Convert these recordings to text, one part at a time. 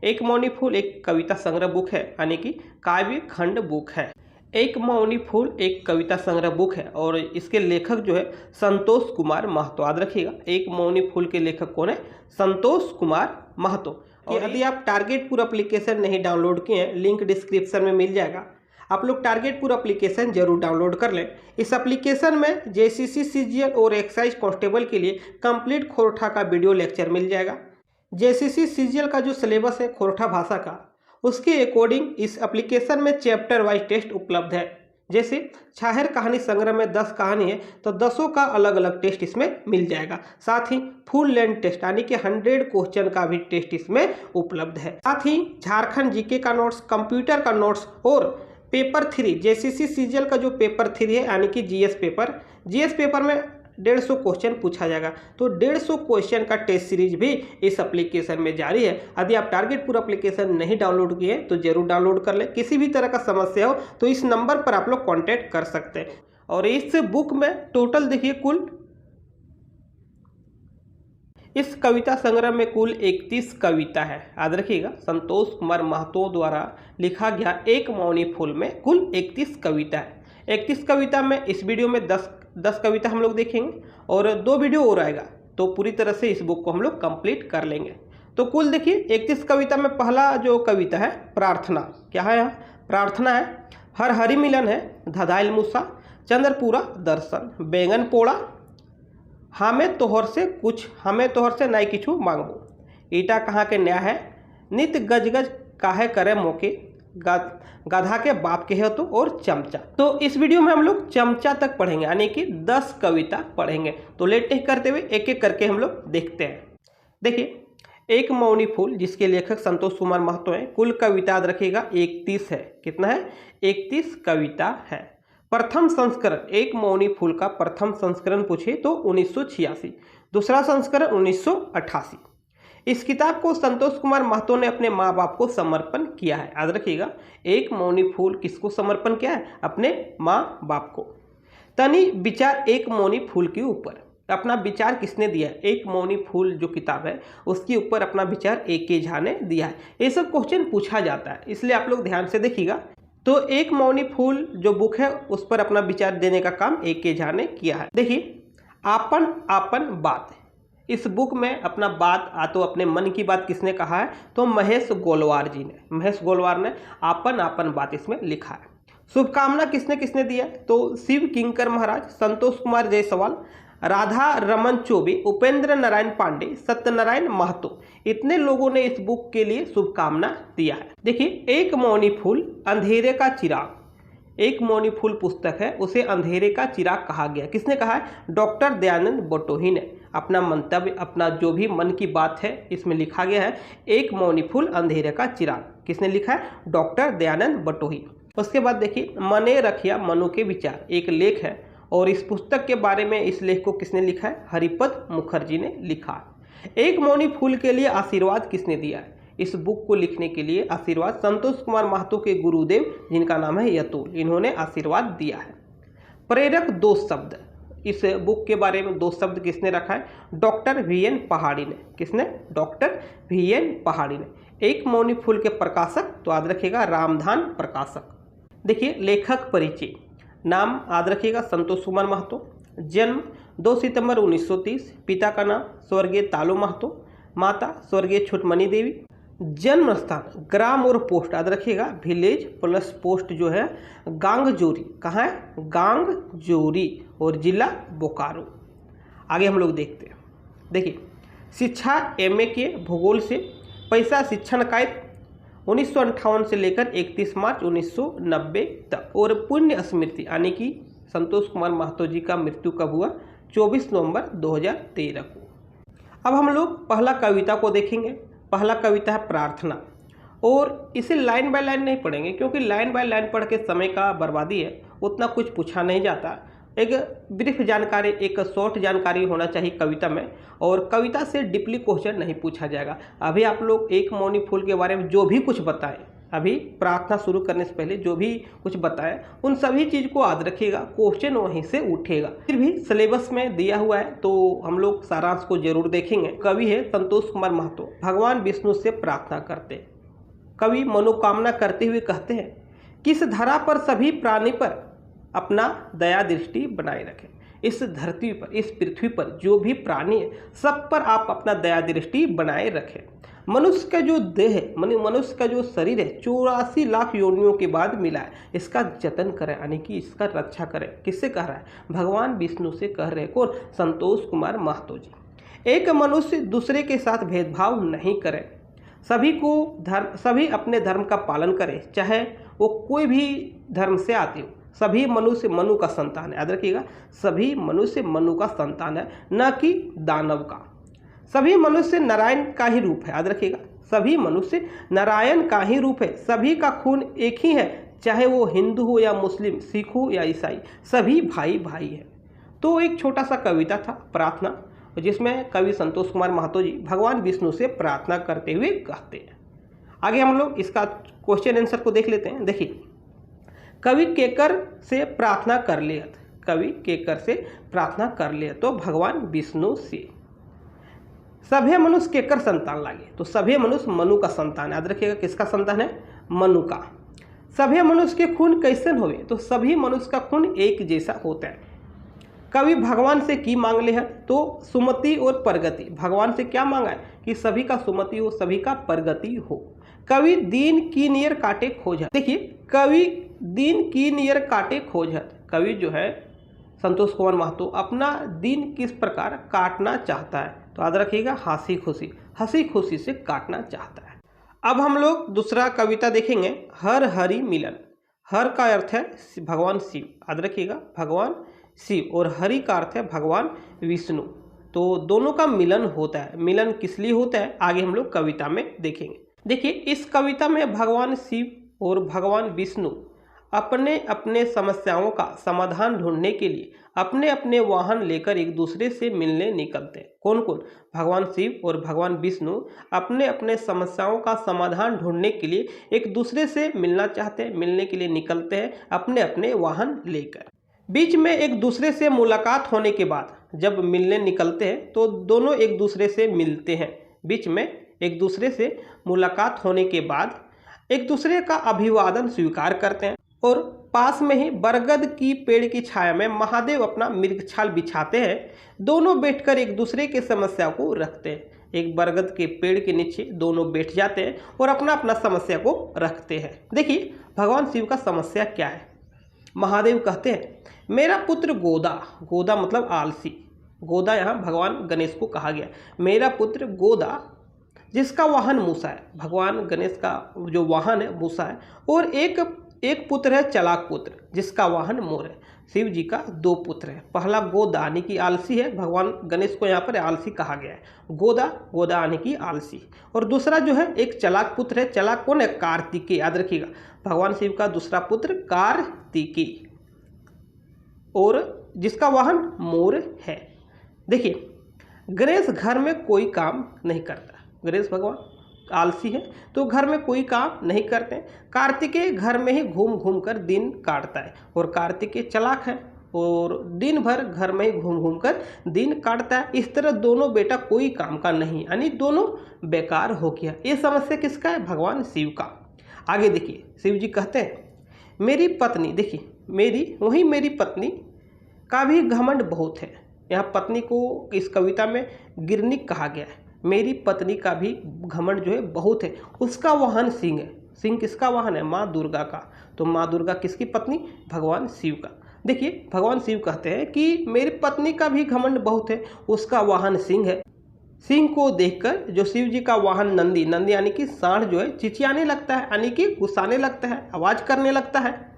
एक मौनी फूल एक कविता संग्रह बुक है, यानी कि काव्य खंड बुक है। एक मौनी फूल एक कविता संग्रह बुक है और इसके लेखक जो है संतोष कुमार महतो। याद रखिएगा, एक मौनी फूल के लेखक कौन है? संतोष कुमार महतो। और यदि आप टारगेट पूरा एप्लीकेशन नहीं डाउनलोड किए हैं, लिंक डिस्क्रिप्शन में मिल जाएगा, आप लोग टारगेट पूरा एप्लीकेशन जरूर डाउनलोड कर लें। इस एप्लीकेशन में जेसीसी, सीजीएल और एक्साइज कांस्टेबल के लिए कंप्लीट खोरठा का वीडियो लेक्चर मिल जाएगा। जेसीसी सीजीएल का जो सिलेबस है खोरठा भाषा का, उसके अकॉर्डिंग इस एप्लीकेशन में चैप्टर वाइज टेस्ट उपलब्ध है। जैसे छाहर कहानी संग्रह में 10 कहानी है तो 10 का अलग अलग टेस्ट इसमें मिल जाएगा। साथ ही फुल लेंथ टेस्ट यानी कि 100 क्वेश्चन का भी टेस्ट इसमें उपलब्ध है। साथ ही झारखंड जीके का नोट्स, कंप्यूटर का नोट्स और पेपर 3 जेसीसी सीजीएल का जो पेपर 3 है यानी कि जीएस पेपर में 150 क्वेश्चन पूछा जाएगा। तो 150 क्वेश्चन का टेस्ट सीरीज भी इस एप्लीकेशन में जारी है। यदि आप टारगेट पूरा एप्लीकेशन नहीं डाउनलोड किए तो जरूर डाउनलोड कर लें। किसी भी तरह का समस्या हो तो इस नंबर पर आप लोग कॉन्टैक्ट कर सकते हैं। और इस बुक में टोटल देखिए कुल इस कविता संग्रह में कुल 31 कविता है। याद रखिएगा, संतोष कुमार महतो द्वारा लिखा गया एक मौनी फूल में कुल 31 कविता है। 31 कविता में इस वीडियो में 10 कविता हम लोग देखेंगे और 2 वीडियो और आएगा, तो पूरी तरह से इस बुक को हम लोग कंप्लीट कर लेंगे। तो कुल देखिए 31 कविता में पहला जो कविता है प्रार्थना। क्या है यहाँ? प्रार्थना है। हर हरि मिलन है, धधाइल मूसा, चंद्रपुरा दर्शन, बैंगन पोड़ा, हमें तोहर से नाई किछु मांगबो, ईटा कहाँ के न्याय है, नित गजगज काहे करे मौके, गधा के बाप के है तो, और चमचा। तो इस वीडियो में हम लोग चमचा तक पढ़ेंगे, यानी कि 10 कविता पढ़ेंगे। तो लेट नहीं करते हुए एक एक करके हम लोग देखते हैं। देखिए, एक मौनी फूल जिसके लेखक संतोष कुमार महतो हैं, कुल कविता याद रखिएगा 31 है। कितना है? 31 कविता है। प्रथम संस्करण एक मौनी फूल का प्रथम संस्करण पूछे तो 1986, दूसरा संस्करण 1988। इस किताब को संतोष कुमार महतो ने अपने माँ बाप को समर्पण किया है। याद रखिएगा, एक मौनी फूल किसको समर्पण किया है? अपने माँ बाप को। तनी विचार एक मौनी फूल के ऊपर, अपना विचार किसने दिया है? एक मौनी फूल जो किताब है उसके ऊपर अपना विचार ए.के. झा ने दिया है। ये सब क्वेश्चन पूछा जाता है, इसलिए आप लोग ध्यान से देखिएगा। तो एक मौनी फूल जो बुक है उस पर अपना विचार देने का काम ए.के. झा ने किया है। देखिए, आपन आपन बात, इस बुक में अपना बात तो अपने मन की बात किसने कहा है? तो महेश गोलवार जी ने, महेश गोलवार ने आपन आपन बात इसमें लिखा है। शुभकामना किसने किसने दिया? तो शिव किंकर महाराज, संतोष कुमार जायसवाल, राधा रमन चौबे, उपेंद्र नारायण पांडे, सत्यनारायण महतो, इतने लोगों ने इस बुक के लिए शुभकामना दिया है। देखिए, एक मौनी फूल अंधेरे का चिराग, एक मौनी फूल पुस्तक है, उसे अंधेरे का चिराग कहा गया। किसने कहा है? डॉक्टर दयानंद बटोही ने अपना मंतव्य, अपना जो भी मन की बात है इसमें लिखा गया है। एक मौनी फूल अंधेरे का चिराग किसने लिखा है? डॉक्टर दयानंद बटोही। उसके बाद देखिए, मने रखिया मनु के विचार, एक लेख है और इस पुस्तक के बारे में इस लेख को किसने लिखा है? हरिपद मुखर्जी ने लिखा। एक मौनी फूल के लिए आशीर्वाद किसने दिया है? इस बुक को लिखने के लिए आशीर्वाद संतोष कुमार महतो के गुरुदेव, जिनका नाम है यतुल, इन्होंने आशीर्वाद दिया है। प्रेरक 2 शब्द, इस बुक के बारे में 2 शब्द किसने रखा है? डॉक्टर VN पहाड़ी ने। किसने? डॉक्टर VN पहाड़ी ने। एक मौनी फूल के प्रकाशक तो याद रखिएगा रामधान प्रकाशक। देखिए, लेखक परिचय, नाम याद रखिएगा संतोष कुमार महतो, जन्म 2 सितंबर 1930, पिता का नाम स्वर्गीय तालो महतो, माता स्वर्गीय छुटमनी देवी, जन्म स्थान ग्राम और पोस्ट याद रखिएगा, विलेज प्लस पोस्ट जो है गांगजोरी। कहाँ है? गांगजोरी, और जिला बोकारो। आगे हम लोग देखते हैं। देखिए, शिक्षा MA के भूगोल से, पैसा शिक्षण कायद 1958 से लेकर 31 मार्च 1990 तक, और पुण्य स्मृति यानी कि संतोष कुमार महतो जी का मृत्यु कब हुआ? 24 नवंबर 2013 को। अब हम लोग पहला कविता को देखेंगे। पहला कविता है प्रार्थना, और इसे लाइन बाय लाइन नहीं पढ़ेंगे क्योंकि लाइन बाय लाइन पढ़ के समय का बर्बादी है, उतना कुछ पूछा नहीं जाता। एक ब्रीफ जानकारी, एक शॉर्ट जानकारी होना चाहिए कविता में, और कविता से डीपली क्वेश्चन नहीं पूछा जाएगा। अभी आप लोग एक मौनी फूल के बारे में जो भी कुछ बताएं, अभी प्रार्थना शुरू करने से पहले जो भी कुछ बताएं, उन सभी चीज़ को याद रखिएगा, क्वेश्चन वहीं से उठेगा। फिर भी सिलेबस में दिया हुआ है तो हम लोग सारांश को जरूर देखेंगे। कवि है संतोष कुमार महतो, भगवान विष्णु से प्रार्थना करते, कवि मनोकामना करते हुए कहते हैं कि इस धरा पर सभी प्राणी पर अपना दया दृष्टि बनाए रखें। इस धरती पर, इस पृथ्वी पर जो भी प्राणी है सब पर आप अपना दया दृष्टि बनाए रखें। मनुष्य का जो देह है, मनुष्य का जो शरीर है 84 लाख योनियों के बाद मिला है, इसका जतन करें, यानी कि इसका रक्षा करें। किससे कह रहा है? भगवान विष्णु से कह रहे। कौन? संतोष कुमार महतो जी। एक मनुष्य दूसरे के साथ भेदभाव नहीं करे, सभी अपने धर्म का पालन करें, चाहे वो कोई भी धर्म से आते हो। सभी मनुष्य मनु का संतान है, याद रखिएगा, सभी मनुष्य मनु का संतान है, न कि दानव का। सभी मनुष्य नारायण का ही रूप है, याद रखिएगा, सभी मनुष्य नारायण का ही रूप है। सभी का खून एक ही है, चाहे वो हिंदू हो या मुस्लिम, सिख हो या ईसाई, सभी भाई भाई है। तो एक छोटा सा कविता था प्रार्थना, जिसमें कवि संतोष कुमार महतो जी भगवान विष्णु से प्रार्थना करते हुए कहते हैं। आगे हम लोग इसका क्वेश्चन आंसर को देख लेते हैं। देखिए, कवि केकर से प्रार्थना कर लिया, कवि केकर से प्रार्थना कर लिया तो भगवान विष्णु से। सभी मनुष्य केकर संतान लागे, तो सभी मनुष्य मनु का संतान, याद रखिएगा, किसका संतान है? मनु का। सभी मनुष्य के खून कैसन होवे, तो सभी मनुष्य का खून एक जैसा होता है। कवि भगवान से की मांग ले है, तो सुमति और प्रगति। भगवान से क्या मांगा है? कि सभी का सुमति हो, सभी का प्रगति हो। कवि दीन की नियर काटे खोजत। देखिए, कवि दीन की नियर काटे खोजत, कवि जो है संतोष कुमार महतो अपना दीन किस प्रकार काटना चाहता है, तो याद रखिएगा, हंसी खुशी से काटना चाहता है। अब हम लोग दूसरा कविता देखेंगे, हर हरि मिलन। हर का अर्थ है भगवान शिव, याद रखिएगा, भगवान शिव, और हरि का अर्थ है भगवान विष्णु। तो दोनों का मिलन होता है। मिलन किस लिए होता है, आगे हम लोग कविता में देखेंगे। देखिए, इस कविता में भगवान शिव और भगवान विष्णु अपने अपने समस्याओं का समाधान ढूंढने के लिए अपने अपने वाहन लेकर एक दूसरे से मिलने निकलते हैं। कौन कौन? भगवान शिव और भगवान विष्णु अपने अपने समस्याओं का समाधान ढूंढने के लिए एक दूसरे से मिलना चाहते हैं, मिलने के लिए निकलते हैं अपने अपने वाहन लेकर। बीच में एक दूसरे से मुलाकात होने के बाद जब मिलने निकलते हैं तो दोनों एक दूसरे से मिलते हैं। बीच में एक दूसरे से मुलाकात होने के बाद एक दूसरे का अभिवादन स्वीकार करते हैं, और पास में ही बरगद की पेड़ की छाया में महादेव अपना मृगछाल बिछाते हैं। दोनों बैठकर एक दूसरे के समस्या को रखते हैं। एक बरगद के पेड़ के नीचे दोनों बैठ जाते हैं और अपना अपना समस्या को रखते हैं। देखिए, भगवान शिव का समस्या क्या है? महादेव कहते हैं, मेरा पुत्र गोदा, गोदा मतलब आलसी, गोदा यहाँ भगवान गणेश को कहा गया। मेरा पुत्र गोदा जिसका वाहन मूसा है, भगवान गणेश का जो वाहन है मूसा है, और एक पुत्र है चलाक पुत्र जिसका वाहन मोर है। शिव जी का 2 पुत्र है। पहला गोदा यानी कि आलसी है, भगवान गणेश को यहाँ पर आलसी कहा गया है। गोदा यानी कि आलसी, और दूसरा जो है एक चलाक पुत्र है। चलाक कौन है? कार्तिकेय, याद रखिएगा, भगवान शिव का दूसरा पुत्र कार्तिकेय, और जिसका वाहन मोर है। देखिए, गणेश घर में कोई काम नहीं करता, गणेश भगवान आलसी है तो घर में कोई काम नहीं करते। कार्तिकेय घर में ही घूम घूम कर दिन काटता है, और कार्तिकेय चलाक है और दिन भर घर में ही घूम घूम कर दिन काटता है। इस तरह दोनों बेटा कोई काम का नहीं, यानी दोनों बेकार हो गया। ये समस्या किसका है? भगवान शिव का। आगे देखिए, शिव जी कहते हैं, मेरी पत्नी, देखिए मेरी पत्नी का भी घमंड बहुत है। यहाँ पत्नी को इस कविता में गिरनिक कहा गया है। मेरी पत्नी का भी घमंड जो है बहुत है। उसका वाहन सिंह है। सिंह किसका वाहन है? माँ दुर्गा का। तो माँ दुर्गा किसकी पत्नी? भगवान शिव का। देखिए, भगवान शिव कहते हैं कि मेरी पत्नी का भी घमंड बहुत है, उसका वाहन सिंह है। सिंह को देखकर जो शिव जी का वाहन नंदी यानी कि सांड जो है चिचियाने लगता है, यानी कि गुस्साने लगता है, आवाज करने लगता है।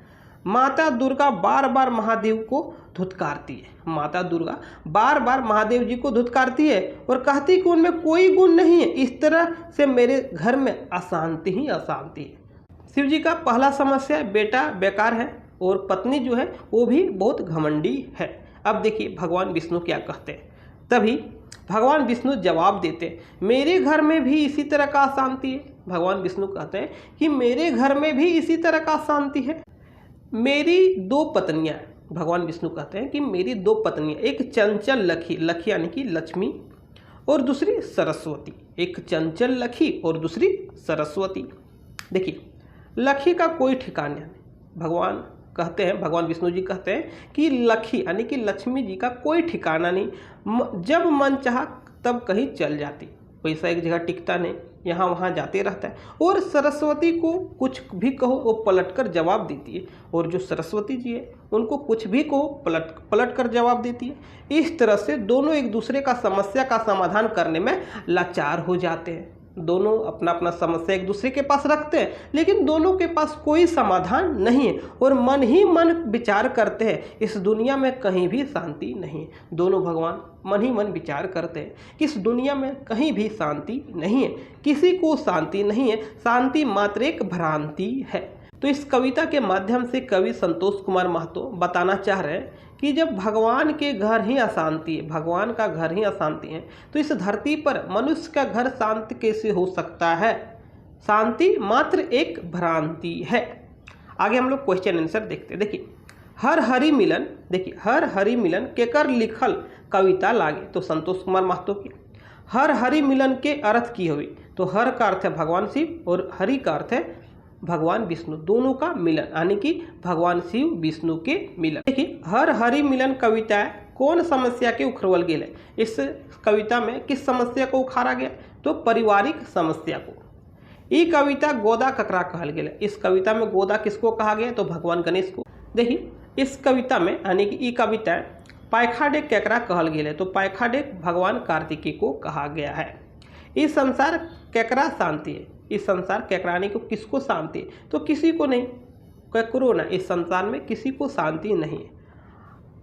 माता दुर्गा बार बार महादेव को धुतकारती है। माता दुर्गा बार बार महादेव जी को धुतकारती है और कहती कि उनमें कोई गुण नहीं है। इस तरह से मेरे घर में अशांति ही अशांति है। शिव जी का पहला समस्या बेटा बेकार है, और पत्नी जो है वो भी बहुत घमंडी है। अब देखिए भगवान विष्णु क्या कहते हैं। तभी भगवान विष्णु जवाब देते, मेरे घर में भी इसी तरह का अशांति है। भगवान विष्णु कहते हैं कि मेरे घर में भी इसी तरह का अशांति है। मेरी 2 पत्नियां, भगवान विष्णु कहते हैं कि मेरी 2 पत्नियां, एक चंचल लखी यानी कि लक्ष्मी, और दूसरी सरस्वती। एक चंचल लखी और दूसरी सरस्वती। देखिए, लखी का कोई ठिकाना नहीं। भगवान कहते हैं, भगवान विष्णु जी कहते हैं कि लखी यानी कि लक्ष्मी जी का कोई ठिकाना नहीं, जब मन चाहा तब कहीं चल जाती, वैसा एक जगह टिकता नहीं, यहाँ वहाँ जाते रहता है। और सरस्वती को कुछ भी कहो वो पलट कर जवाब देती है, और जो सरस्वती जी है उनको कुछ भी कहो पलट कर जवाब देती है। इस तरह से दोनों एक दूसरे का समस्या का समाधान करने में लाचार हो जाते हैं। दोनों अपना अपना समस्या एक दूसरे के पास रखते हैं, लेकिन दोनों के पास कोई समाधान नहीं है, और मन ही मन विचार करते हैं। इस दुनिया में कहीं भी शांति नहीं है। दोनों भगवान मन ही मन विचार करते हैं कि इस दुनिया में कहीं भी शांति नहीं है, किसी को शांति नहीं है, शांति मात्र एक भ्रांति है। तो इस कविता के माध्यम से कवि संतोष कुमार महतो बताना चाह रहे हैं कि जब भगवान के घर ही अशांति है, भगवान का घर ही अशांति है, तो इस धरती पर मनुष्य का घर शांत कैसे हो सकता है? शांति मात्र एक भ्रांति है। आगे हम लोग क्वेश्चन आंसर देखते हैं। देखिए, हर हरि मिलन, देखिए हर हरि मिलन केकर लिखल कविता लागे, तो संतोष कुमार महतो की। हर हरि मिलन के अर्थ की हुई, तो हर का अर्थ है भगवान शिव और हरि का अर्थ है भगवान विष्णु, दोनों का मिलन यानी कि भगवान शिव विष्णु के मिलन। देखिए, हर हरि मिलन कविता कौन समस्या के उखरवल गेल है? इस कविता में किस समस्या को उखाड़ा गया? तो पारिवारिक समस्या को। ये कविता गोदा ककरा कहल गेल है? इस कविता में गोदा किसको कहा गया? तो भगवान गणेश को। देखिए, इस कविता में यानी कि ये कविता पायखाडेक केकरा कहल गेल है? तो पायखाडेक भगवान कार्तिकेय को कहा गया है। इस संसार केकरा शांति है? इस संसार केकरानी को किसको शांति है? तो किसी को नहीं, केकरो ना, इस संसार में किसी को शांति नहीं है।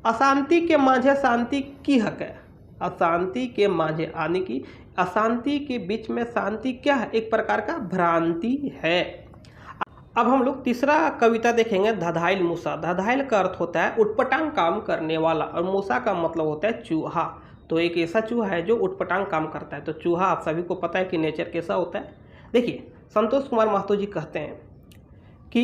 अशांति के माझे शांति की हक है? अशांति के माझे यानी कि अशांति के बीच में शांति क्या है? एक प्रकार का भ्रांति है। अब हम लोग तीसरा कविता देखेंगे, धधाइल मूसा। धधाइल का अर्थ होता है उटपटांग काम करने वाला, और मूसा का मतलब होता है चूहा। तो एक ऐसा चूहा है जो उटपटांग काम करता है। तो चूहा आप सभी को पता है कि नेचर कैसा होता है। देखिए, संतोष कुमार महतो जी कहते हैं कि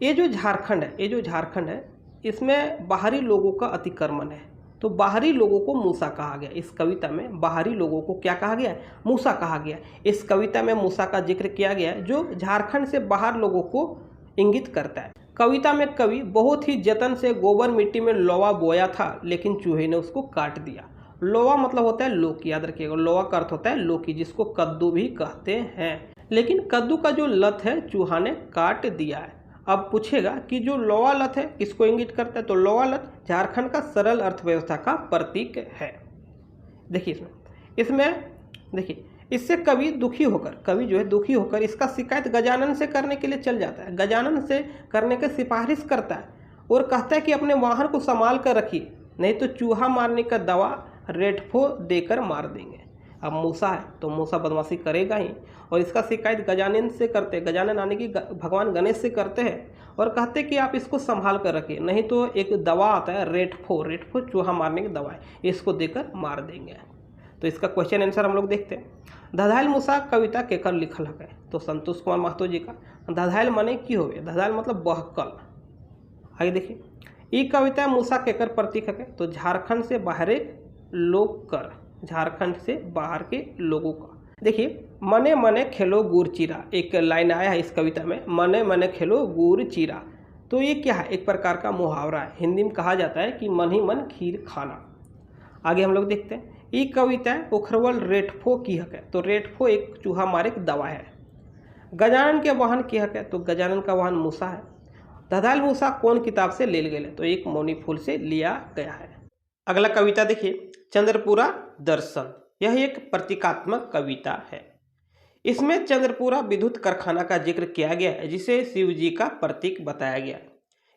ये जो झारखंड है इसमें बाहरी लोगों का अतिक्रमण है। तो बाहरी लोगों को मूसा कहा गया। इस कविता में बाहरी लोगों को क्या कहा गया? मूसा कहा गया। इस कविता में मूसा का जिक्र किया गया है जो झारखंड से बाहर लोगों को इंगित करता है। कविता में कवि बहुत ही जतन से गोबर मिट्टी में लोवा बोया था, लेकिन चूहे ने उसको काट दिया। लोवा मतलब होता है लौकी, याद रखिएगा। लोवा का अर्थ होता है लौकी, जिसको कद्दू भी कहते हैं। लेकिन कद्दू का जो लत है चूहा ने काट दिया है। अब पूछेगा कि जो लोवा लत है किसको इंगित करता है? तो लोवा लत झारखंड का सरल अर्थव्यवस्था का प्रतीक है। देखिए इसमें देखिए, इससे कवि दुखी होकर इसका शिकायत गजानन से करने के लिए चल जाता है। गजानन से करने की सिफारिश करता है और कहता है कि अपने वाहन को संभाल कर रखिए, नहीं तो चूहा मारने का दवा रेटफो देकर मार देंगे। अब मूसा है तो मूसा बदमाशी करेगा ही, और इसका शिकायत गजानन से करते हैं। गजानन आने की भगवान गणेश से करते हैं और कहते हैं कि आप इसको संभाल कर रखिए, नहीं तो एक दवा आता है रेटफो चूहा मारने की दवा है, इसको देकर मार देंगे। तो इसका क्वेश्चन आंसर हम लोग देखते हैं। धधाइल मूसा कविता केकर लिखल है? तो संतोष कुमार महतो जी का। धधाइल माने की हो? धधाइल मतलब बहकल। आगे देखिए, ये कविता मूसा केकर प्रतीक है? तो झारखंड से बाहर लोग कर, झारखंड से बाहर के लोगों का। देखिए, मने मने खेलो गुड़ चीरा, एक लाइन आया है इस कविता में, मने मने खेलो गुड़ चीरा। तो ये क्या है? एक प्रकार का मुहावरा है। हिंदी में कहा जाता है कि मन ही मन खीर खाना। आगे हम लोग देखते हैं, ये कविता उखरवल रेटफो की हक है? तो रेटफो एक चूहा मारे की दवा है। गजानन के वाहन की हक है? तो गजानन का वाहन मूसा है। धधाइल मूसा कौन किताब से ले गए? तो एक मौनी फूल से लिया गया है। अगला कविता देखिए, चंद्रपुरा दर्शन। यह एक प्रतीकात्मक कविता है। इसमें चंद्रपुरा विद्युत कारखाना का जिक्र किया गया है, जिसे शिव जी का प्रतीक बताया गया है।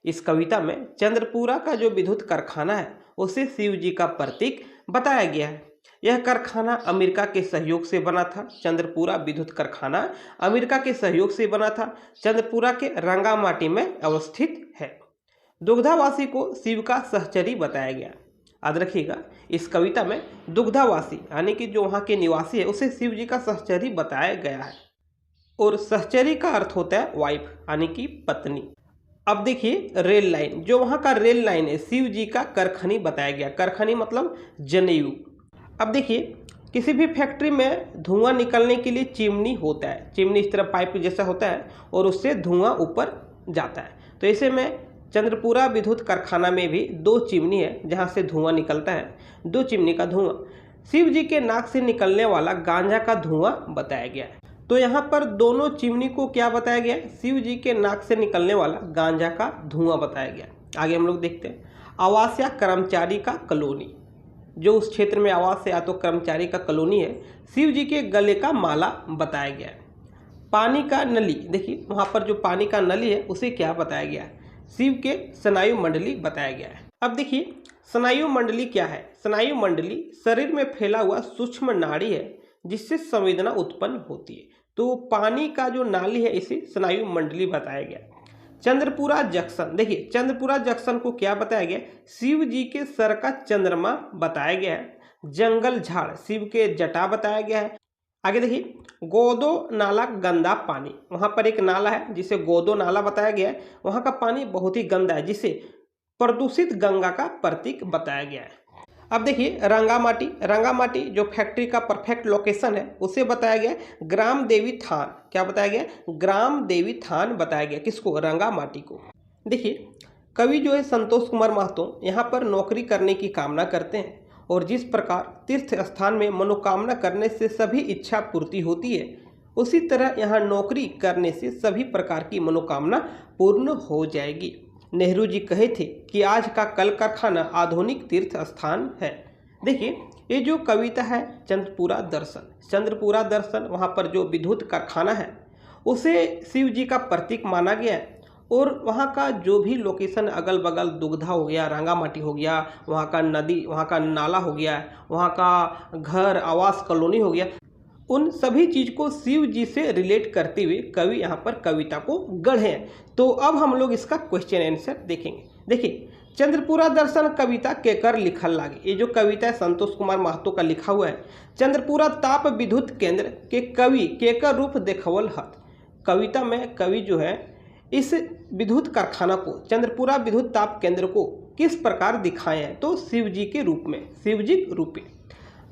इस कविता में चंद्रपुरा का जो विद्युत कारखाना है उसे शिव जी का प्रतीक बताया गया है। यह कारखाना अमेरिका के सहयोग से बना था। चंद्रपुरा विद्युत कारखाना अमेरिका के सहयोग से बना था। चंद्रपुरा के रंगामाटी में अवस्थित है। दुग्धावासी को शिव का सहचरी बताया गया। याद रखिएगा, इस कविता में दुग्धावासी यानी कि जो वहाँ के निवासी है उसे शिव जी का सहचरी बताया गया है, और सहचरी का अर्थ होता है वाइफ यानी कि पत्नी। अब देखिए, रेल लाइन, जो वहाँ का रेल लाइन है शिव जी का करखनी बताया गया। करखनी मतलब जनेऊ। अब देखिए, किसी भी फैक्ट्री में धुआं निकलने के लिए चिमनी होता है, चिमनी इस तरह पाइप जैसा होता है और उससे धुआं ऊपर जाता है। तो ऐसे में चंद्रपुरा विद्युत कारखाना में भी 2 चिमनी है जहां से धुआं निकलता है। 2 चिमनी का धुआं शिव जी के नाक से निकलने वाला गांजा का धुआं बताया गया है। तो यहाँ पर दोनों चिमनी को क्या बताया गया है? शिव जी के नाक से निकलने वाला गांजा का धुआं बताया गया। आगे हम लोग देखते हैं आवास या कर्मचारी का कॉलोनी, जो उस क्षेत्र में आवास या तो कर्मचारी का कॉलोनी है। शिव जी के गले का माला बताया गया है। पानी का नली, देखिए वहाँ पर जो पानी का नली है उसे क्या बताया गया है? शिव के स्नायु मंडली बताया गया है। अब देखिए स्नायु मंडली क्या है? स्नायु मंडली शरीर में फैला हुआ सूक्ष्म नाड़ी है जिससे संवेदना उत्पन्न होती है। तो पानी का जो नाली है इसे स्नायु मंडली बताया गया। चंद्रपुरा जंक्शन, देखिए चंद्रपुरा जंक्शन को क्या बताया गया? शिव जी के सर का चंद्रमा बताया गया है। जंगल झाड़ शिव के जटा बताया गया है। आगे देखिए गोदो नाला गंदा पानी, वहां पर एक नाला है जिसे गोदो नाला बताया गया है। वहां का पानी बहुत ही गंदा है जिसे प्रदूषित गंगा का प्रतीक बताया गया है। अब देखिए रंगामाटी, रंगामाटी जो फैक्ट्री का परफेक्ट लोकेशन है उसे बताया गया ग्राम देवी थान। क्या बताया गया? ग्राम देवी थान बताया गया। किसको? रंगामाटी को। देखिए कवि जो है संतोष कुमार महतो यहाँ पर नौकरी करने की कामना करते हैं और जिस प्रकार तीर्थ स्थान में मनोकामना करने से सभी इच्छा पूर्ति होती है, उसी तरह यहाँ नौकरी करने से सभी प्रकार की मनोकामना पूर्ण हो जाएगी। नेहरू जी कहे थे कि आज का कल कारखाना आधुनिक तीर्थ स्थान है। देखिए ये जो कविता है चंद्रपुरा दर्शन, चंद्रपुरा दर्शन वहाँ पर जो विद्युत कारखाना है उसे शिव जी का प्रतीक माना गया है। और वहाँ का जो भी लोकेशन अगल बगल दुग्धा हो गया, रंगामाटी हो गया, वहाँ का नदी, वहाँ का नाला हो गया, वहाँ का घर आवास कॉलोनी हो गया, उन सभी चीज को शिव जी से रिलेट करते हुए कवि यहाँ पर कविता को गढ़े हैं। तो अब हम लोग इसका क्वेश्चन आंसर देखेंगे। देखिए चंद्रपुरा दर्शन कविता केकर लिखल लागे, ये जो कविता है संतोष कुमार महतो का लिखा हुआ है। चंद्रपुरा ताप विद्युत केंद्र के कवि केकर रूप देखवल हत। कविता में कवि जो है इस विद्युत कारखाना को, चंद्रपुरा विद्युत ताप केंद्र को किस प्रकार दिखाए हैं? तो शिव जी के रूप में, शिव जी रूपे।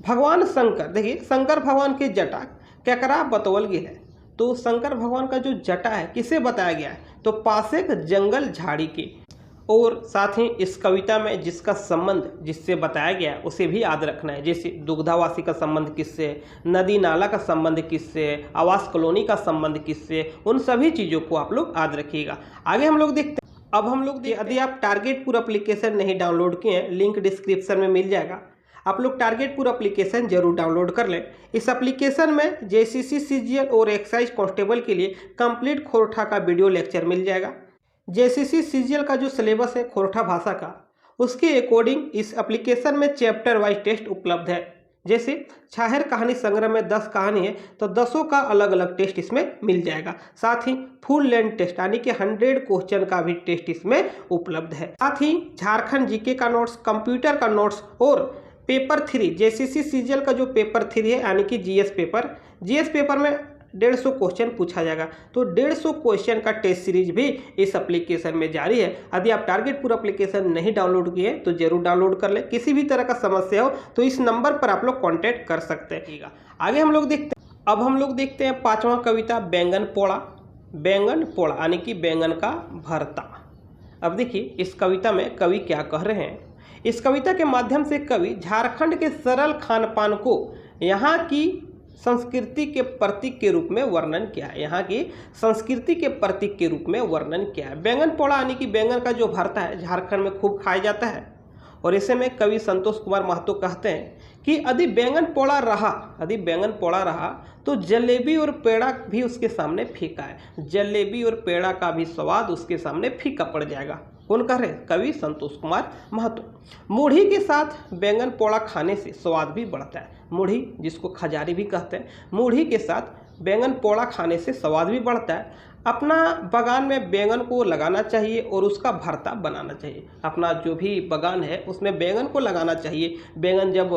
भगवान शंकर, देखिए शंकर भगवान के जटा केकरा बतवल गया है? तो शंकर भगवान का जो जटा है किसे बताया गया है? तो पासेक जंगल झाड़ी के। और साथ ही इस कविता में जिसका संबंध जिससे बताया गया है उसे भी याद रखना है। जैसे दुग्धावासी का संबंध किससे, नदी नाला का संबंध किससे, आवास कॉलोनी का संबंध किससे, उन सभी चीज़ों को आप लोग याद रखिएगा। आगे हम लोग देखते हैं। अब हम लोग यदि आप टारगेटपुर एप्लीकेशन नहीं डाउनलोड किए हैं, लिंक डिस्क्रिप्शन में मिल जाएगा, आप लोग टारगेटपुर एप्लीकेशन जरूर डाउनलोड कर लें। इस एप्लीकेशन में जेसीसी सीजीएल और एक्साइज कांस्टेबल के लिए कंप्लीट खोरठा का वीडियो लेक्चर मिल जाएगा। जेसीसी सीजीएल का जो सिलेबस है खोरठा भाषा का, उसके अकॉर्डिंग इस एप्लीकेशन में चैप्टर वाइज टेस्ट उपलब्ध है। जैसे छाहर कहानी संग्रह में 10 कहानी है तो 10 का अलग अलग टेस्ट इसमें मिल जाएगा। साथ ही फुल लेंथ टेस्ट यानी कि 100 क्वेश्चन का भी टेस्ट इसमें उपलब्ध है। साथ ही झारखंड जीके का नोट्स, कंप्यूटर का नोट्स और पेपर 3 जेसीसी सीजीएल का जो पेपर 3 है यानी कि जीएस पेपर में 150 क्वेश्चन पूछा जाएगा। तो 150 क्वेश्चन का टेस्ट सीरीज भी इस एप्लीकेशन में जारी है। यदि आप टारगेटपुर एप्लीकेशन नहीं डाउनलोड किए तो जरूर डाउनलोड कर ले। किसी भी तरह का समस्या हो तो इस नंबर पर आप लोग कॉन्टैक्ट कर सकते हैं। आगे हम लोग देखते हैं। अब हम लोग देखते हैं 5वां कविता बैंगन पोड़ा। बैंगन पोड़ा यानी कि बैंगन का भरता। अब देखिए इस कविता में कवि क्या कह रहे हैं। इस कविता के माध्यम से कवि झारखंड के सरल खान पान को यहाँ की संस्कृति के प्रतीक के रूप में वर्णन किया है। यहाँ की संस्कृति के प्रतीक के रूप में वर्णन किया है। बैंगन पोड़ा यानी कि बैंगन का जो भरता है झारखंड में खूब खाया जाता है। और ऐसे में कवि संतोष कुमार महतो कहते हैं कि यदि बैंगन पोड़ा रहा तो जलेबी और पेड़ा भी उसके सामने फीका है। जलेबी और पेड़ा का भी स्वाद उसके सामने फीका पड़ जाएगा। कौन कह रहे? कवि संतोष कुमार महतो। मूढ़ी के साथ बैंगन पोड़ा खाने से स्वाद भी बढ़ता है। मूढ़ी जिसको खजारी भी कहते हैं, मूढ़ी के साथ बैंगन पोड़ा खाने से स्वाद भी बढ़ता है। अपना बागान में बैंगन को लगाना चाहिए और उसका भरता बनाना चाहिए। अपना जो भी बागान है उसमें बैंगन को लगाना चाहिए। बैंगन जब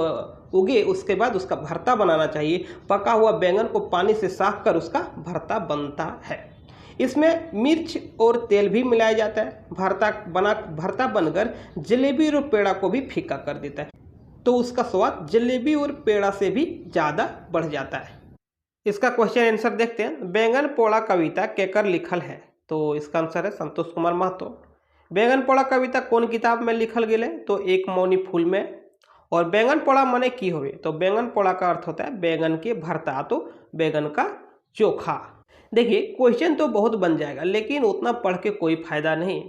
उगे उसके बाद उसका भरता बनाना चाहिए। पका हुआ बैंगन को पानी से साफ कर उसका भरता बनता है। इसमें मिर्च और तेल भी मिलाया जाता है। भरता बनकर जलेबी और पेड़ा को भी फीका कर देता है। तो उसका स्वाद जलेबी और पेड़ा से भी ज़्यादा बढ़ जाता है। इसका क्वेश्चन आंसर देखते हैं। बैंगन पोड़ा कविता केकर लिखल है? तो इसका आंसर है संतोष कुमार महतो। बैंगन पोड़ा कविता कौन किताब में लिखल गेल है? तो एक मौनी फूल में। और बैंगन पोड़ा माने की होवे? तो बैंगन पोड़ा का अर्थ होता है बैंगन के भरता, तो बैंगन का चोखा। देखिए क्वेश्चन तो बहुत बन जाएगा, लेकिन उतना पढ़ के कोई फायदा नहीं,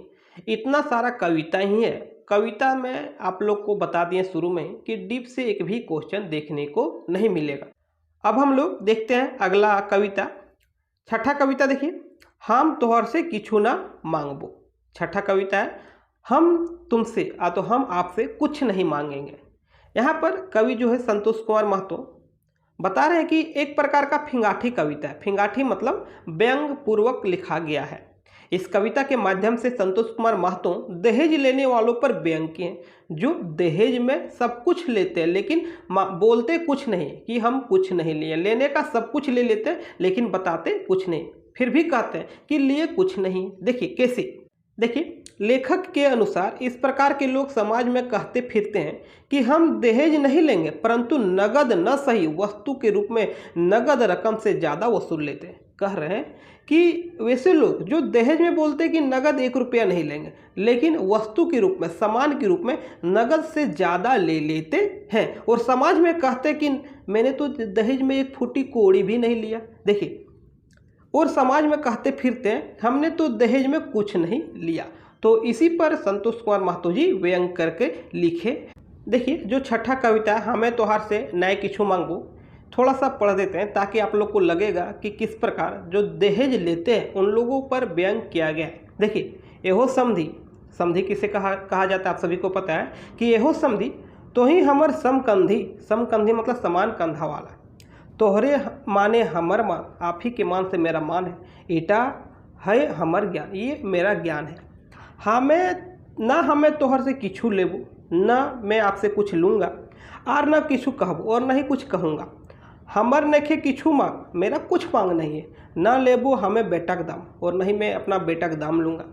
इतना सारा कविता ही है। कविता में आप लोग को बता दिए शुरू में कि डीप से एक भी क्वेश्चन देखने को नहीं मिलेगा। अब हम लोग देखते हैं अगला कविता, छठा कविता। देखिए, हम तोहर से किछु ना मांगबो। छठा कविता है, हम तुमसे तो हम आपसे कुछ नहीं मांगेंगे। यहाँ पर कवि जो है संतोष कुमार महतो बता रहे हैं कि एक प्रकार का फिंगाठी कविता है। फिंगाठी मतलब व्यंग पूर्वक लिखा गया है। इस कविता के माध्यम से संतोष कुमार महतो दहेज लेने वालों पर व्यंग किए, जो दहेज में सब कुछ लेते हैं लेकिन बोलते कुछ नहीं कि हम कुछ नहीं लिए। लेने का सब कुछ ले लेते हैं लेकिन बताते कुछ नहीं, फिर भी कहते हैं कि लिए कुछ नहीं। देखिए कैसे, देखिए लेखक के अनुसार इस प्रकार के लोग समाज में कहते फिरते हैं कि हम दहेज नहीं लेंगे, परंतु नगद न सही वस्तु के रूप में नगद रकम से ज़्यादा वसूल लेते हैं। कह रहे हैं कि वैसे लोग जो दहेज में बोलते हैं कि नगद 1 रुपया नहीं लेंगे, लेकिन वस्तु के रूप में, सामान के रूप में नगद से ज़्यादा ले लेते हैं। और समाज में कहते हैं कि मैंने तो दहेज में एक फूटी कोड़ी भी नहीं लिया। देखिए, और समाज में कहते फिरते हैं हमने तो दहेज में कुछ नहीं लिया। तो इसी पर संतोष कुमार महतो जी व्यंग करके लिखे। देखिए जो छठा कविता, हमें तोहार से नए किछु मांगबो, थोड़ा सा पढ़ देते हैं ताकि आप लोग को लगेगा कि किस प्रकार जो दहेज लेते हैं उन लोगों पर व्यंग किया गया है। देखिए, एहो समधी, समधी किसे कहा जाता है आप सभी को पता है कि एहो समधी तो ही हमर समकंधी, समकंधी मतलब समान कंधा वाला, तोहरे माने हमर मान, आप ही के मान से मेरा मान है, ईटा है हमर ज्ञान, ये मेरा ज्ञान है। हमें तोहर से किछु लेबो, ना मैं आपसे कुछ लूँगा, और ना किछु कहबो और ना ही कुछ कहूँगा। हमर नखे किछु मांग, मेरा कुछ मांग नहीं है, ना लेबो हमें बेटा का दाम और नहीं मैं अपना बेटा का दाम लूँगा।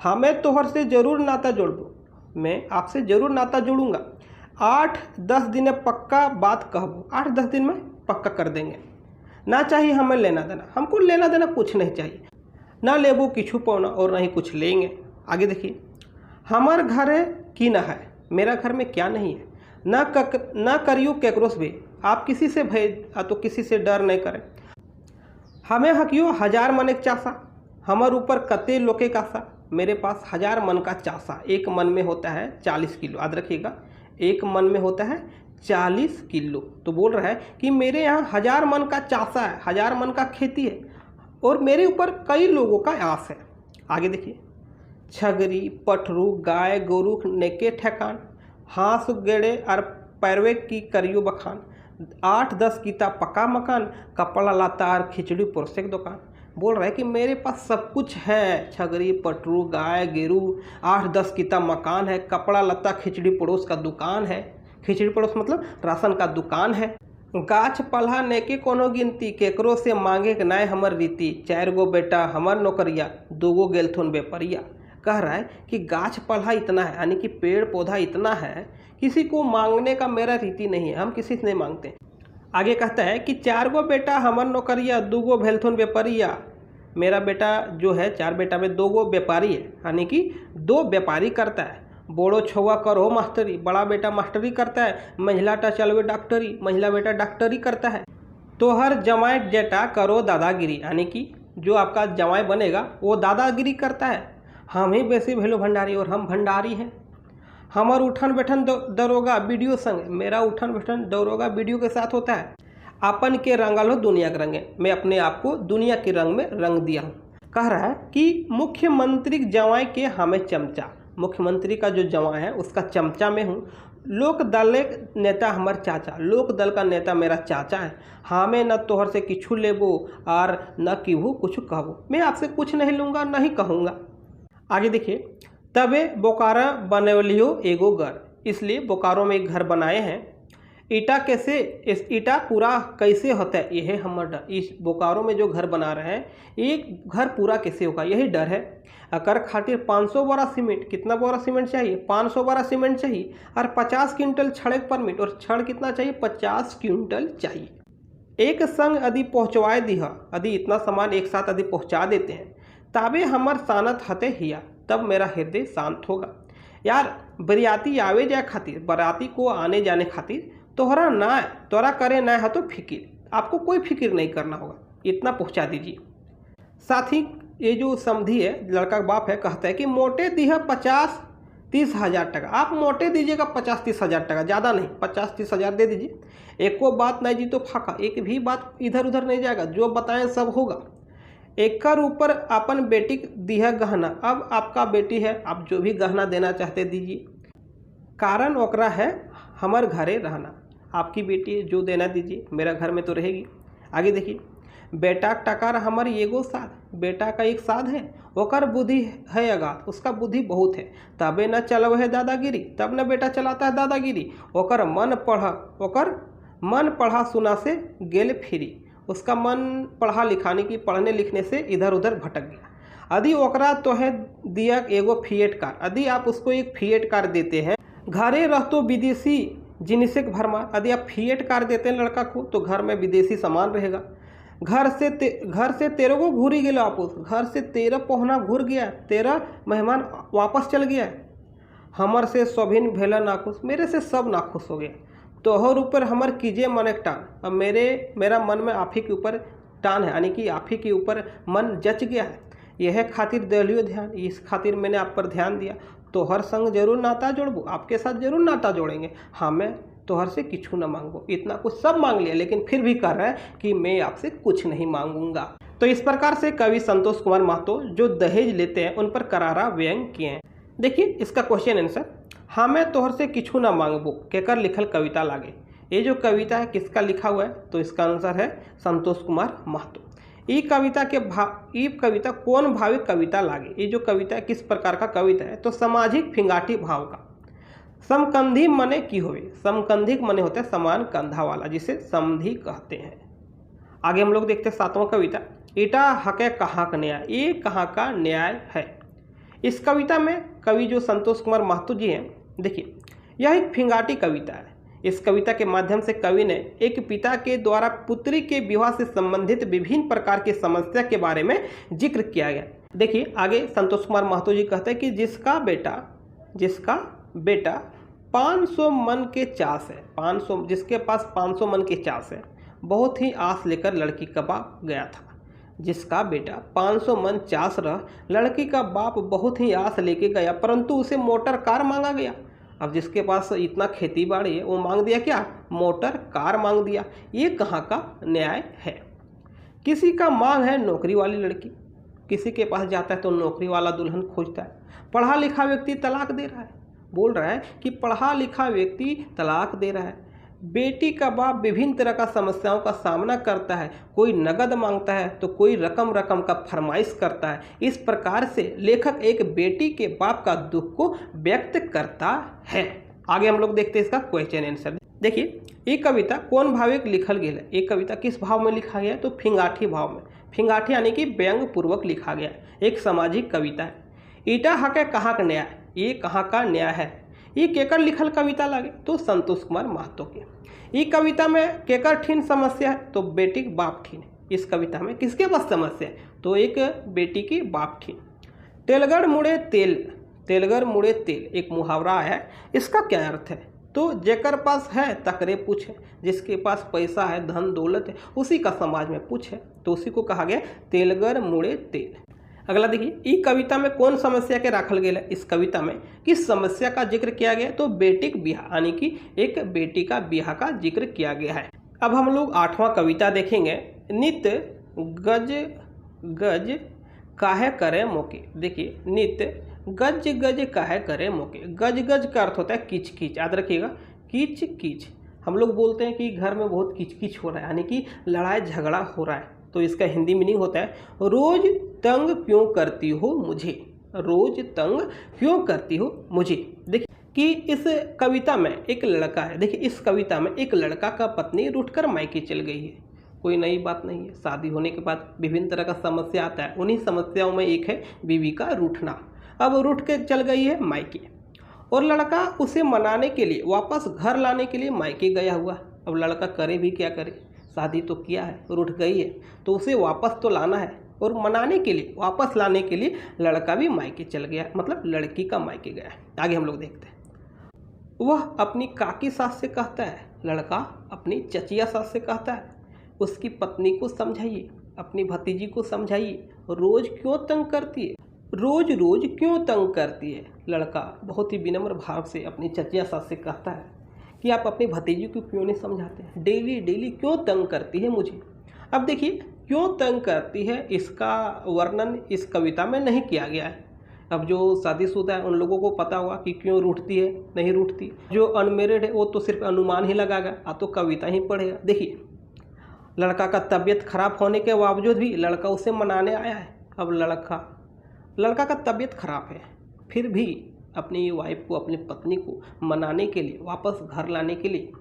हमें तोहर से जरूर नाता जोड़बो, मैं आपसे जरूर नाता जोड़ूँगा। 8-10 दिन में पक्का बात कहबो, 8-10 दिन में पक्का कर देंगे। ना चाहिए हमें लेना देना, हमको लेना देना कुछ नहीं चाहिए, ना लेबो किछु पौना और ना ही कुछ लेंगे। आगे देखिए, हमार घर की ना है, मेरा घर में क्या नहीं है, ना करियो केकरोस भी, आप किसी से भय तो किसी से डर नहीं करें। हमें हकियो 1000 मन एक चासा, हमार ऊपर कते लोके का सा, मेरे पास 1000 मन का चासा, एक मन में होता है 40 किलो, याद रखिएगा, एक मन में होता है 40 किलो। तो बोल रहा है कि मेरे यहाँ 1000 मन का चासा है, 1000 मन का खेती है और मेरे ऊपर कई लोगों का आस है। आगे देखिए, छगरी पठरू गाय गोरू नेके ठेकान, हाँस गेड़े और पैरवे की करियो बखान, 8-10 कीता पक्का मकान, कपड़ा लता और खिचड़ी परोसे की दुकान। बोल रहा है कि मेरे पास सब कुछ है, छगरी पटरू गाय गेरू, 8-10 कीता मकान है, कपड़ा लता खिचड़ी पड़ोस का दुकान है। खिचड़ी पड़ोस मतलब राशन का दुकान है। गाछ पल्हा नेके कोनो गिनती, केकरो से मांगे के नाय हमर रीति, 4 गो बेटा हमर नौकरिया, 2 गो गेलथुन बेपरिया। कह रहा है कि गाछ पल्हा इतना है, यानी कि पेड़ पौधा इतना है, किसी को मांगने का मेरा रीति नहीं है, हम किसी से नहीं मांगते। आगे कहता है कि 4 गो बेटा हमर नौकरिया, 2 गो भेलथुन व्यापारिया, मेरा बेटा जो है 4 बेटा में 2 गो व्यापारी है, यानी कि 2 व्यापारी करता है। बोड़ो छुआ करो मास्टरी, बड़ा बेटा मास्टरी करता है, महिलाटा चलवे डॉक्टरी, महिला बेटा डॉक्टरी करता है। तो हर जमाई जेटा करो दादागिरी, यानी कि जो आपका जमाई बनेगा वो दादागिरी करता है। हम ही बेसी भेलो भंडारी और हम भंडारी हैं। हमार उठन बैठन दरोगा वीडियो संग, मेरा उठन बैठन दरोगा वीडियो के साथ होता है। अपन के रंगल हो दुनिया के रंगे, मैं अपने आप को दुनिया के रंग में रंग दिया हूँ। कह रहा है कि मुख्यमंत्री जवाई के हमें चमचा, मुख्यमंत्री का जो जवाई है उसका चमचा में हूँ। लोक दल नेता हमार चाचा, लोक दल का नेता मेरा चाचा है। हमें न तोहर से किछु लेबो और न किहू कुछ कहबो, मैं आपसे कुछ नहीं लूँगा नहीं कहूँगा। आगे देखिए, तबे बोकारो बनवलियो एगो घर, इसलिए बोकारो में एक घर बनाए हैं। ईटा कैसे, इस ईटा पूरा कैसे होता है, यह है हमर डर। इस बोकारो में जो घर बना रहे हैं, एक घर पूरा कैसे होगा, यही डर है। अकर खातिर 500 बोरा सीमेंट, कितना बोरा सीमेंट चाहिए, 500 बोरा सीमेंट चाहिए, और 50 क्विंटल छड़ परमिट, और छड़ कितना चाहिए, 50 क्विंटल चाहिए। एक संग यदि पहुँचवाए दिह, यदि इतना सामान एक साथ यदि पहुँचा देते हैं, ताबे हमर सानत हते हिया, तब मेरा हृदय शांत होगा। यार बरियाती आवे जाए खातिर, बराती को आने जाने खातिर तोरा करे ना है तो फिकिर, आपको कोई फिक्र नहीं करना होगा, इतना पहुंचा दीजिए। साथ ही ये जो समधी है, लड़का का बाप है, कहता है कि मोटे दिया 50-30 हज़ार टका, आप मोटे दीजिएगा 50-30 हज़ार टका, ज़्यादा नहीं, 50-30 हज़ार दे दीजिए। एको बात नहीं जी तो फाका, एक भी बात इधर उधर नहीं जाएगा, जो बताएं सब होगा। एकर ऊपर अपन बेटी दिया गहना, अब आपका बेटी है, आप जो भी गहना देना चाहते दीजिए, कारण ओकरा है हमार घरे रहना। आपकी बेटी है, जो देना दीजिए, मेरा घर में तो रहेगी। आगे देखिए, बेटा टकार हमार एगो साध, बेटा का एक साध है, ओकर बुद्धि है अगाध, उसका बुद्धि बहुत है, तबे न चलव है दादागिरी, तब न बेटा चलाता है दादागिरी। ओकर मन पढ़ा सुना से गेल फिरी, उसका मन पढ़ने लिखने से इधर उधर भटक गया। यदि ओकरा तो है दिया एगो फिएट कार, यदि आप उसको एक फिएट कार देते हैं, घरे रहतो विदेशी जिनिसे भरमार, यदि आप फिएट कार देते हैं लड़का को, तो घर में विदेशी सामान रहेगा। घर से 13 को घूरी गया वापस, घर से 13 पहुना घूर गया, 13 मेहमान वापस चल गया। हमर से सभिन भेला नाखुश, मेरे से सब नाखुश हो गया। तोहर ऊपर हमर कीजिए मन एक टान, अब मेरा मन में आप ही के ऊपर टान है, यानी कि आप ही के ऊपर मन जच गया है। यह खातिर दिलियो ध्यान, इस खातिर मैंने आप पर ध्यान दिया। तोहर संग जरूर नाता जोड़बू, आपके साथ जरूर नाता जोड़ेंगे। हाँ, मैं तोहर से किछु न मांगू, इतना कुछ सब मांग लिया, लेकिन फिर भी कह रहा है कि मैं आपसे कुछ नहीं मांगूंगा। तो इस प्रकार से कवि संतोष कुमार महतो जो दहेज लेते हैं उन पर करारा व्यंग किए हैं। देखिए इसका क्वेश्चन आंसर, हाँ मैं तोहर से किछु न मांगबू, केकर लिखल कविता लागे। ये जो कविता है किसका लिखा हुआ है, तो इसका आंसर है संतोष कुमार महतो। ये कविता कौन भाविक कविता लागे, ये जो कविता है किस प्रकार का कविता है, तो सामाजिक फिंगाटी भाव का। समकंधी मने की होवे, समकंधिक मने होता है समान कंधा वाला, जिसे समधी कहते हैं। आगे हम लोग देखते हैं 7वां कविता, ईटा हके कहाँ का न्याय, ये कहाँ का न्याय है। इस कविता में कवि जो संतोष कुमार महतो जी हैं, देखिए यह एक फिंगाटी कविता है। इस कविता के माध्यम से कवि ने एक पिता के द्वारा पुत्री के विवाह से संबंधित विभिन्न प्रकार की समस्या के बारे में जिक्र किया गया। देखिए आगे संतोष कुमार महतो जी कहते हैं कि जिसका बेटा 500 मन के चास है, जिसके पास 500 मन के चास है, बहुत ही आस लेकर लड़की का बाप गया था। जिसका बेटा 500 मन चास रह, लड़की का बाप बहुत ही आस लेके गया, परंतु उसे मोटर कार मांगा गया। अब जिसके पास इतना खेती बाड़ी है वो मांग दिया क्या, मोटर कार मांग दिया। ये कहाँ का न्याय है। किसी का मांग है नौकरी वाली लड़की, किसी के पास जाता है तो नौकरी वाला दुल्हन खोजता है। पढ़ा लिखा व्यक्ति तलाक दे रहा है, बोल रहा है कि पढ़ा लिखा व्यक्ति तलाक दे रहा है। बेटी का बाप विभिन्न तरह का समस्याओं का सामना करता है, कोई नगद मांगता है तो कोई रकम का फरमाइश करता है। इस प्रकार से लेखक एक बेटी के बाप का दुख को व्यक्त करता है। आगे हम लोग देखते हैं इसका क्वेश्चन आंसर। देखिए ये कविता कौन भाविक लिखल गया है, ये कविता किस भाव में लिखा गया है, तो फिंगाठी भाव में। फिंगाठी यानी कि व्यंग पूर्वक लिखा गया है, एक सामाजिक कविता है। ईटा हके कहाँ का न्याय, ये कहाँ का न्याय है। ये केकर लिखल कविता लगे, तो संतोष कुमार महतो के। ये कविता में केकर ठिन समस्या है, तो बेटी के बाप ठिन। इस कविता में किसके पास समस्या है, तो एक बेटी की बाप ठिन। तेलगर मुड़े तेल एक मुहावरा है, इसका क्या अर्थ है, तो जेकर पास है तकरे पूछे, जिसके पास पैसा है धन दौलत है उसी का समाज में पूछ है, तो उसी को कहा गया तेलगर मुड़े तेल। अगला देखिए इस कविता में कौन समस्या के राखल गया है। इस कविता में किस समस्या का जिक्र किया गया है, तो बेटी का ब्याह, यानी कि एक बेटी का ब्याह का जिक्र किया गया है। अब हम लोग 8वां कविता देखेंगे, नित गज काहे करे मोके। देखिए नित गज काहे करे मोके, गज का अर्थ होता है किच किच, याद रखिएगा किच किच। हम लोग बोलते हैं कि घर में बहुत किच किच हो रहा है, यानी कि लड़ाई झगड़ा हो रहा है, तो इसका हिंदी मीनिंग होता है रोज तंग क्यों करती हो मुझे, रोज तंग क्यों करती हो मुझे। देखिए कि इस कविता में एक लड़का है। देखिए इस कविता में एक लड़का का पत्नी रूठकर मायके चल गई है। कोई नई बात नहीं है, शादी होने के बाद विभिन्न तरह का समस्या आता है, उन्हीं समस्याओं में एक है बीवी का रूठना। अब रूठ के चल गई है मायके और लड़का उसे मनाने के लिए वापस घर लाने के लिए मायके गया हुआ। अब लड़का करे भी क्या करे, शादी तो किया है, रूठ गई है तो उसे वापस तो लाना है और मनाने के लिए वापस लाने के लिए लड़का भी मायके चल गया, मतलब लड़की का मायके गया। आगे हम लोग देखते हैं। वह अपनी काकी सास से कहता है, लड़का अपनी चचिया सास से कहता है, उसकी पत्नी को समझाइए, अपनी भतीजी को समझाइए, रोज क्यों तंग करती है, रोज रोज क्यों तंग करती है। लड़का बहुत ही विनम्र भाव से अपनी चचिया सास से कहता है कि आप अपनी भतीजी को क्यों नहीं समझाते, डेली डेली क्यों तंग करती है मुझे। अब देखिए क्यों तंग करती है इसका वर्णन इस कविता में नहीं किया गया है। अब जो शादीशुदा है उन लोगों को पता होगा कि क्यों रूठती है, नहीं रूठती। जो अनमेरिड है वो तो सिर्फ अनुमान ही लगाएगा, आ तो कविता ही पढ़ेगा। देखिए लड़का का तबीयत खराब होने के बावजूद भी लड़का उसे मनाने आया है। अब लड़का का तबीयत खराब है फिर भी अपनी वाइफ को, अपनी पत्नी को मनाने के लिए, वापस घर लाने के लिए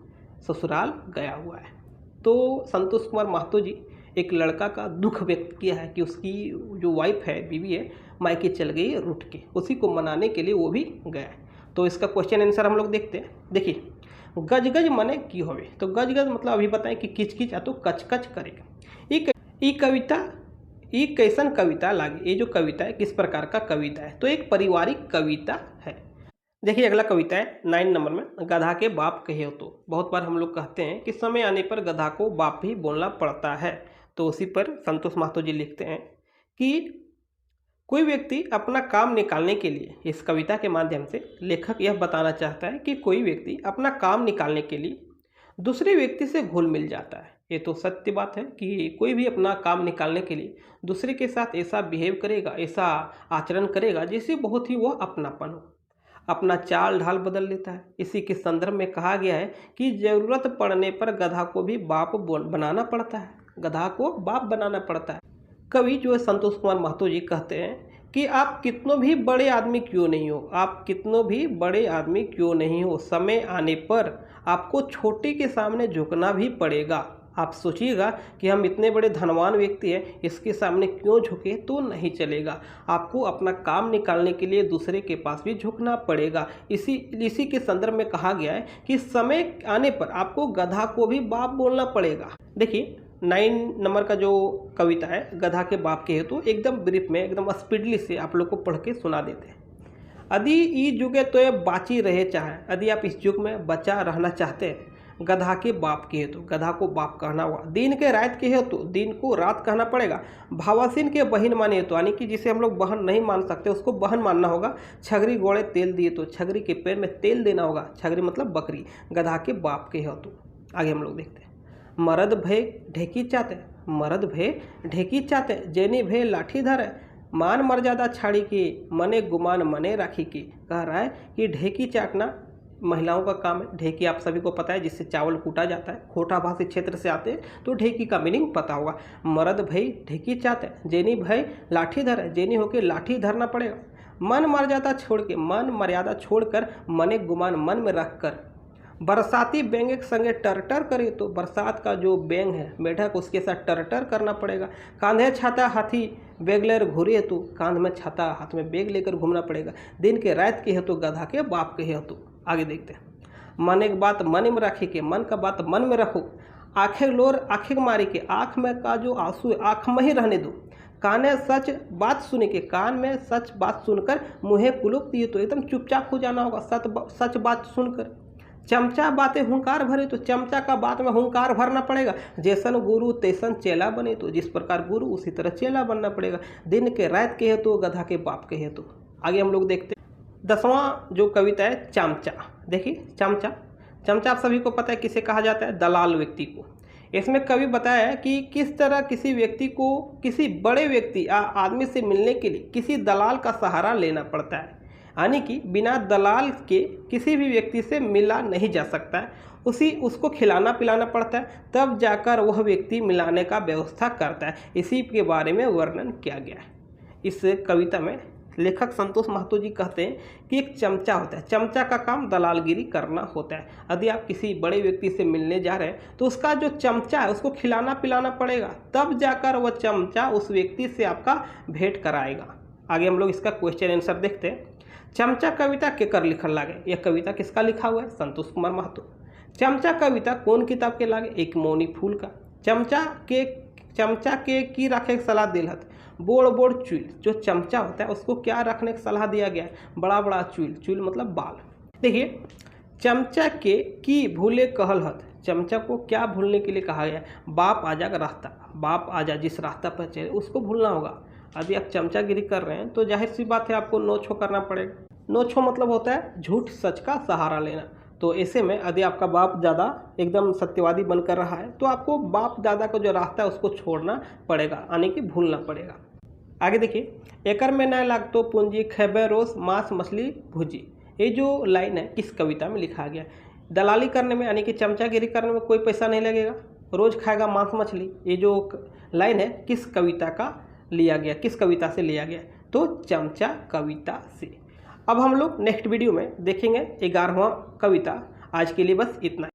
ससुराल गया हुआ है। तो संतोष कुमार महतो जी एक लड़का का दुख व्यक्त किया है कि उसकी जो वाइफ है, बीवी है, मायके चल गई रूठ के, उसी को मनाने के लिए वो भी गया है। तो इसका क्वेश्चन आंसर हम लोग देखते हैं। देखिए गज गज मने की होवे, तो गज गज मतलब अभी बताएं कि किच किच या तो कच कच करेगा। ई कविता ई कैसन कविता लागे, ये जो कविता है किस प्रकार का कविता है, तो एक पारिवारिक कविता है। देखिए अगला कविता है 9 नंबर में, गधा के बाप कहे तो। बहुत बार हम लोग कहते हैं कि समय आने पर गधा को बाप भी बोलना पड़ता है, तो उसी पर संतोष महतो जी लिखते हैं कि कोई व्यक्ति अपना काम निकालने के लिए, इस कविता के माध्यम से लेखक यह बताना चाहता है कि कोई व्यक्ति अपना काम निकालने के लिए दूसरे व्यक्ति से घुल मिल जाता है। ये तो सत्य बात है कि कोई भी अपना काम निकालने के लिए दूसरे के साथ ऐसा बिहेव करेगा, ऐसा आचरण करेगा जिससे बहुत ही वह अपनापन हो, अपना चाल ढाल बदल लेता है। इसी के संदर्भ में कहा गया है कि ज़रूरत पड़ने पर गधा को भी बाप बनाना पड़ता है, गधा को बाप बनाना पड़ता है। कवि जो है संतोष कुमार महतो जी कहते हैं कि आप कितनों भी बड़े आदमी क्यों नहीं हो, आप कितनों भी बड़े आदमी क्यों नहीं हो, समय आने पर आपको छोटे के सामने झुकना भी पड़ेगा। आप सोचिएगा कि हम इतने बड़े धनवान व्यक्ति हैं, इसके सामने क्यों झुके, तो नहीं चलेगा। आपको अपना काम निकालने के लिए दूसरे के पास भी झुकना पड़ेगा। इसी के संदर्भ में कहा गया है कि समय आने पर आपको गधा को भी बाप बोलना पड़ेगा। देखिए 9 नंबर का जो कविता है गधा के बाप के हेतु, एकदम ब्रीफ में, एकदम स्पीडली से आप लोग को पढ़ के सुना देते हैं। यदि ई जुगे तो ये बाची रहे चाहे, यदि आप इस युग में बचा रहना चाहते हैं, गधा के बाप के हेतु, गधा को बाप कहना हुआ। दिन के रात के हेतु, दिन को रात कहना पड़ेगा। भावासीन के बहन माने हेतु, यानी कि जिसे हम लोग बहन नहीं मान सकते उसको बहन मानना होगा। छगरी गोड़े तेल दिए तो छगरी के पैर में तेल देना होगा। छगरी मतलब बकरी, गधा के बाप के हेतु। आगे हम लोग देखते हैं। मरद भय ढेकी चाते, मरद भय ढेकी चाते, जेनी भय लाठी धरे, मान मर्यादा छाड़ी के, मने गुमान मने राखी की। कह रहा है कि ढेकी चाटना महिलाओं का काम है। ढेकी आप सभी को पता है, जिससे चावल कूटा जाता है। खोटा भाषी क्षेत्र से आते हैं तो ढेकी का मीनिंग पता होगा। मरद भई ढेकी चाहते, जेनी भई लाठी धर, जेनी होके लाठी धरना पड़ेगा। मन मर्यादा छोड़ के, मन मर्यादा छोड़कर, मने गुमान मन में रख कर, बरसाती बेंगे के संगे टरटर करे तो बरसात का जो बेंग है, मेढक, उसके साथ टरटर करना पड़ेगा। कांधे छाता हाथी बेग लेकर घूरे तो, कांध में छाता हाथ में बेग लेकर घूमना पड़ेगा। दिन के रात के हेतु, गधा के बाप के हेतु। आगे देखते हैं। मन एक बात मन में रखे के, मन का बात मन में रखो। आंखें लोर आंखें मारी के, आँख में का जो आंसू है आँख में ही रहने दो। काने सच बात सुने के, कान में सच बात सुनकर मुँहे कुलुप दिए तो एकदम चुपचाप हो जाना होगा सच बात सुनकर। चमचा बातें हुंकार भरे तो, चमचा का बात में हुंकार भरना पड़ेगा। जैसन गुरु तैसन चेला बने तो, जिस प्रकार गुरु उसी तरह चेला बनना पड़ेगा। दिन के रात के हेतु, गधा के बाप के हेतु। आगे हम लोग देखते हैं 10वां जो कविता है चमचा। देखिए चमचा आप सभी को पता है किसे कहा जाता है, दलाल व्यक्ति को। इसमें कवि बताया है कि किस तरह किसी व्यक्ति को किसी बड़े व्यक्ति या आदमी से मिलने के लिए किसी दलाल का सहारा लेना पड़ता है, यानी कि बिना दलाल के किसी भी व्यक्ति से मिला नहीं जा सकता है। उसको खिलाना पिलाना पड़ता है, तब जाकर वह व्यक्ति मिलाने का व्यवस्था करता है। इसी के बारे में वर्णन किया गया है इस कविता में। लेखक संतोष महतो जी कहते हैं कि एक चमचा होता है, चमचा का काम दलालगिरी करना होता है। यदि आप किसी बड़े व्यक्ति से मिलने जा रहे हैं तो उसका जो चमचा है उसको खिलाना पिलाना पड़ेगा, तब जाकर वह चमचा उस व्यक्ति से आपका भेंट कराएगा। आगे हम लोग इसका क्वेश्चन आंसर देखते हैं। चमचा कविता केकर लिखल लागे, यह कविता किसका लिखा हुआ है? संतोष कुमार महतो। चमचा कविता कौन किताब के लागे? एक मौनी फूल का। चमचा के की रखे की सलाह दिलत, बोड़ बोड़ चुल। जो चमचा होता है उसको क्या रखने की सलाह दिया गया है? बड़ा बड़ा चुल, चुल मतलब बाल। देखिए, चमचा के की भूले कहल हत, चमचा को क्या भूलने के लिए कहा गया है? बाप आजा का रास्ता, बाप आजा जिस रास्ता पर चले उसको भूलना होगा। यदि आप चमचागिरी कर रहे हैं तो जाहिर सी बात है आपको नो छो करना पड़ेगा। नो छो मतलब होता है झूठ सच का सहारा लेना। तो ऐसे में यदि आपका बाप दादा एकदम सत्यवादी बनकर रहा है तो आपको बाप दादा का जो रास्ता है उसको छोड़ना पड़ेगा, यानी कि भूलना पड़ेगा। आगे देखिए, एकर में न लागतो पूंजी खेबे रोज मांस मछली भुजी। ये जो लाइन है किस कविता में लिखा गया? दलाली करने में यानी कि चमचागिरी करने में कोई पैसा नहीं लगेगा, रोज खाएगा मांस मछली। ये जो लाइन है किस कविता का लिया गया, किस कविता से लिया गया? तो चमचा कविता से। अब हम लोग नेक्स्ट वीडियो में देखेंगे 11वां कविता। आज के लिए बस इतना।